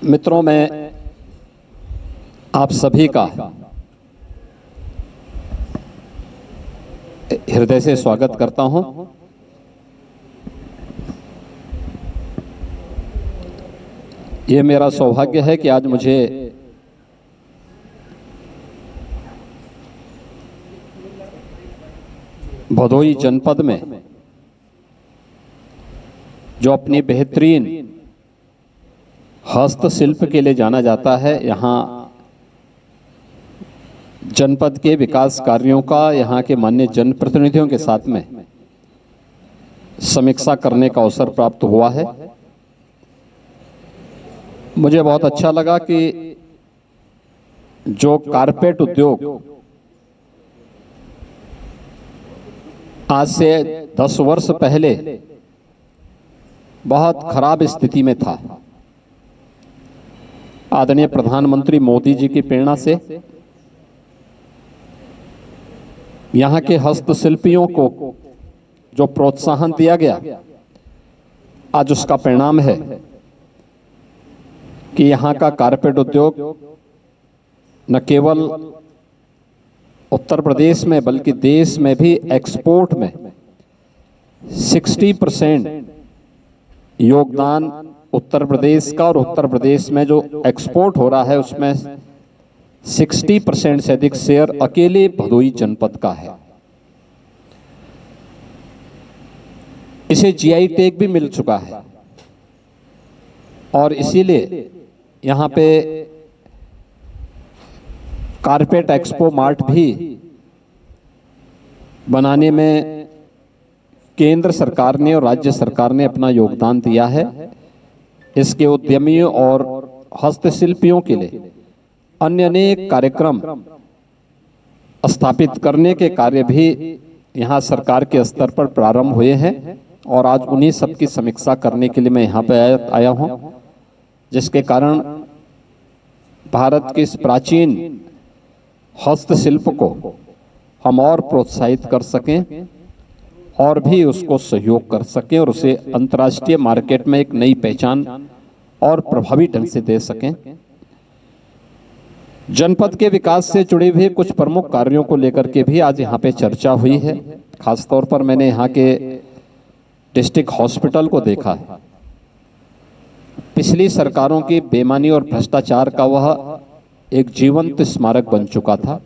मित्रों, मैं आप सभी का हृदय से स्वागत करता हूं। ये मेरा सौभाग्य है कि आज मुझे भदोई जनपद में जो अपनी बेहतरीन हस्तशिल्प के लिए जाना जाता है, यहाँ जनपद के विकास कार्यों का यहाँ के माननीय जनप्रतिनिधियों के साथ में समीक्षा करने का अवसर प्राप्त हुआ है। मुझे बहुत अच्छा लगा कि जो कारपेट उद्योग आज से 10 वर्ष पहले बहुत खराब स्थिति में था, आदरणीय प्रधानमंत्री मोदी जी की प्रेरणा से यहाँ के हस्तशिल्पियों को जो प्रोत्साहन दिया गया, आज उसका परिणाम है कि यहाँ का कारपेट उद्योग न केवल उत्तर प्रदेश में बल्कि देश में भी एक्सपोर्ट में 60% योगदान उत्तर प्रदेश का, और उत्तर प्रदेश में जो एक्सपोर्ट हो रहा है उसमें 60% से अधिक शेयर अकेले भदोई जनपद का है। इसे जीआई टैग भी मिल चुका है और इसीलिए यहाँ पे कारपेट एक्सपो मार्ट भी बनाने में केंद्र सरकार ने और राज्य सरकार ने अपना योगदान दिया है। इसके उद्यमियों और हस्तशिल्पियों के लिए अन्य अनेक कार्यक्रम स्थापित करने के कार्य भी यहाँ सरकार के स्तर पर प्रारंभ हुए हैं और आज उन्हीं सब की समीक्षा करने के लिए मैं यहाँ पे आया हूँ, जिसके कारण भारत के इस प्राचीन हस्तशिल्प को हम और प्रोत्साहित कर सकें और भी उसको सहयोग कर सकें और उसे अंतर्राष्ट्रीय मार्केट में एक नई पहचान और प्रभावी ढंग से दे सकें। जनपद के विकास से जुड़े हुए कुछ प्रमुख कार्यों को लेकर के भी आज यहाँ पे चर्चा हुई है। खासतौर पर मैंने यहाँ के डिस्ट्रिक्ट हॉस्पिटल को देखा है। पिछली सरकारों की बेईमानी और भ्रष्टाचार का वह एक जीवंत स्मारक बन चुका था।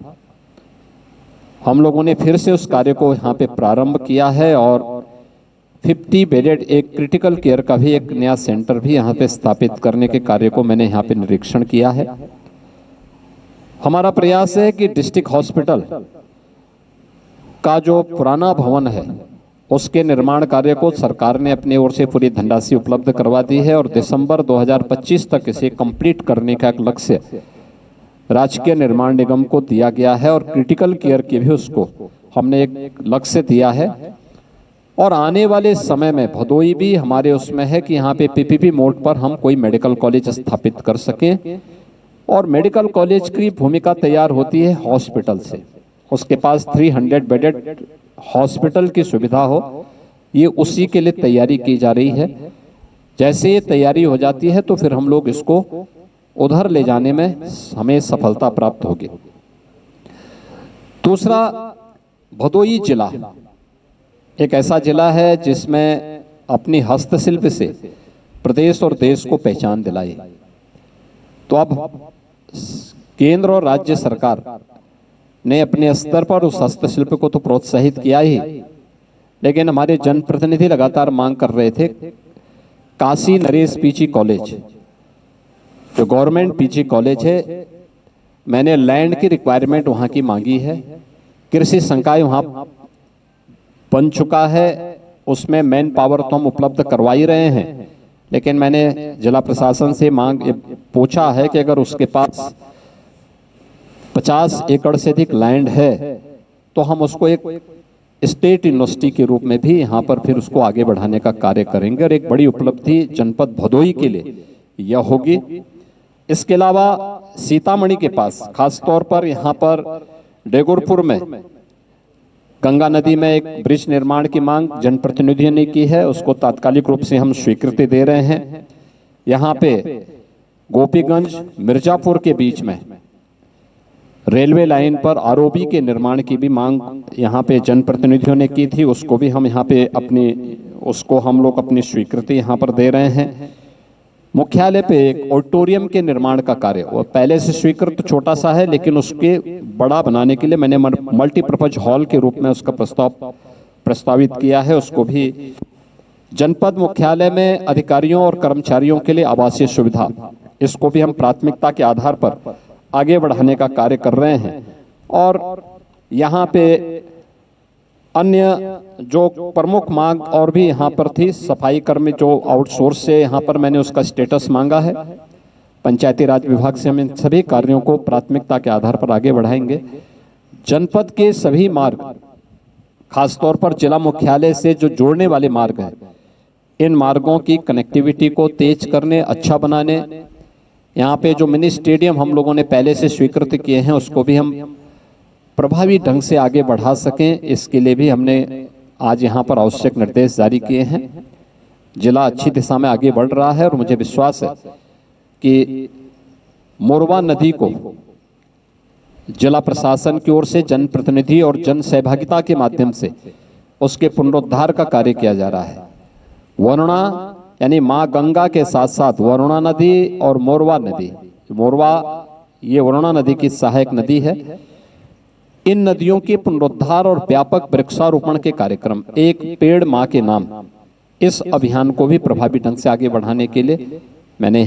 हम लोगों ने फिर से उस कार्य को यहाँ पे प्रारंभ किया है और 50 बेडेड एक क्रिटिकल केयर का भी एक नया सेंटर भी यहाँ पे स्थापित करने के कार्य को मैंने यहाँ पे निरीक्षण किया है। हमारा प्रयास है कि डिस्ट्रिक्ट हॉस्पिटल का जो पुराना भवन है उसके निर्माण कार्य को सरकार ने अपनी ओर से पूरी धनराशि उपलब्ध करवा दी है और दिसंबर 2025 तक इसे कंप्लीट करने का एक लक्ष्य राजकीय निर्माण निगम को दिया गया है और क्रिटिकल केयर के भी उसको हमने एक लक्ष्य दिया है। और आने वाले समय में भदोई भी हमारे उसमें है कि यहाँ पे पीपीपी मोड पर हम कोई मेडिकल कॉलेज स्थापित कर सकें और मेडिकल कॉलेज की भूमिका तैयार होती है हॉस्पिटल से। उसके पास 300 बेडेड हॉस्पिटल की सुविधा हो, ये उसी के लिए तैयारी की जा रही है। जैसे ये तैयारी हो जाती है तो फिर हम लोग इसको उधर ले जाने में हमें सफलता प्राप्त होगी। दूसरा, भदोई जिला एक ऐसा जिला है जिसमें अपनी हस्तशिल्प से प्रदेश और देश को पहचान दिलाई। तो अब केंद्र और राज्य सरकार ने अपने स्तर पर उस हस्तशिल्प को तो प्रोत्साहित किया ही, लेकिन हमारे जनप्रतिनिधि लगातार मांग कर रहे थे काशी नरेश पीजी कॉलेज, जो गवर्नमेंट पीजी कॉलेज है, मैंने लैंड की रिक्वायरमेंट वहाँ की मांगी है। कृषि संकाय वहाँ बन चुका है, उसमें मैन पावर तो हम उपलब्ध करवा ही रहे हैं, लेकिन मैंने जिला प्रशासन से पूछा है कि अगर उसके पास 50 एकड़ से अधिक लैंड है तो हम उसको एक स्टेट यूनिवर्सिटी के रूप में भी यहाँ पर फिर उसको आगे बढ़ाने का कार्य करेंगे और एक बड़ी उपलब्धि जनपद भदोई के लिए यह होगी। इसके अलावा सीतामढ़ी के पास खासतौर पर यहाँ पर डेगुरपुर में गंगा नदी में एक ब्रिज निर्माण की मांग जनप्रतिनिधियों ने की है, उसको तात्कालिक रूप से हम स्वीकृति दे रहे हैं। यहाँ पे गोपीगंज मिर्जापुर के बीच में रेलवे लाइन पर आरओबी के निर्माण की भी मांग यहाँ पे जनप्रतिनिधियों ने की थी। उसको भी हम यहाँ पे उसको हम लोग अपनी स्वीकृति यहाँ पर दे रहे हैं। मुख्यालय पे एक ऑडिटोरियम के निर्माण का कार्य, वो पहले से स्वीकृत छोटा सा है, लेकिन उसके बड़ा बनाने के लिए मैंने मल्टीपर्पज हॉल के रूप में उसका प्रस्तावित किया है। उसको भी जनपद मुख्यालय में अधिकारियों और कर्मचारियों के लिए आवासीय सुविधा, इसको भी हम प्राथमिकता के आधार पर आगे बढ़ाने का कार्य कर रहे हैं। और यहाँ पे अन्य जो प्रमुख मांग और भी यहाँ पर थी, सफाई कर्मी जो आउटसोर्स से यहाँ पर मैंने उसका स्टेटस मांगा है। पंचायती राज विभाग से हम इन सभी कार्यों को प्राथमिकता के आधार पर आगे बढ़ाएंगे। जनपद के सभी मार्ग, खासतौर पर जिला मुख्यालय से जो जोड़ने वाले मार्ग हैं, इन मार्गों की कनेक्टिविटी को तेज करने, अच्छा बनाने, यहाँ पे जो मिनी स्टेडियम हम लोगों ने पहले से स्वीकृत किए हैं उसको भी हम प्रभावी ढंग से आगे बढ़ा सकें, इसके लिए भी हमने आज यहाँ पर आवश्यक निर्देश जारी किए हैं। जिला अच्छी दिशा में आगे बढ़ रहा है और मुझे विश्वास है कि मोरवा नदी को जिला प्रशासन की ओर से जनप्रतिनिधि और जन सहभागिता के माध्यम से उसके पुनरुद्धार का कार्य किया जा रहा है। वरुणा यानी माँ गंगा के साथ साथ वरुणा नदी और मोरवा नदी, मोरवा ये वरुणा नदी की सहायक नदी है। इन नदियों के पुनरुद्धार और व्यापक वृक्षारोपण के कार्यक्रम, एक पेड़ माँ के नाम, इस अभियान को भी प्रभावी ढंग से आगे बढ़ाने के लिए मैंने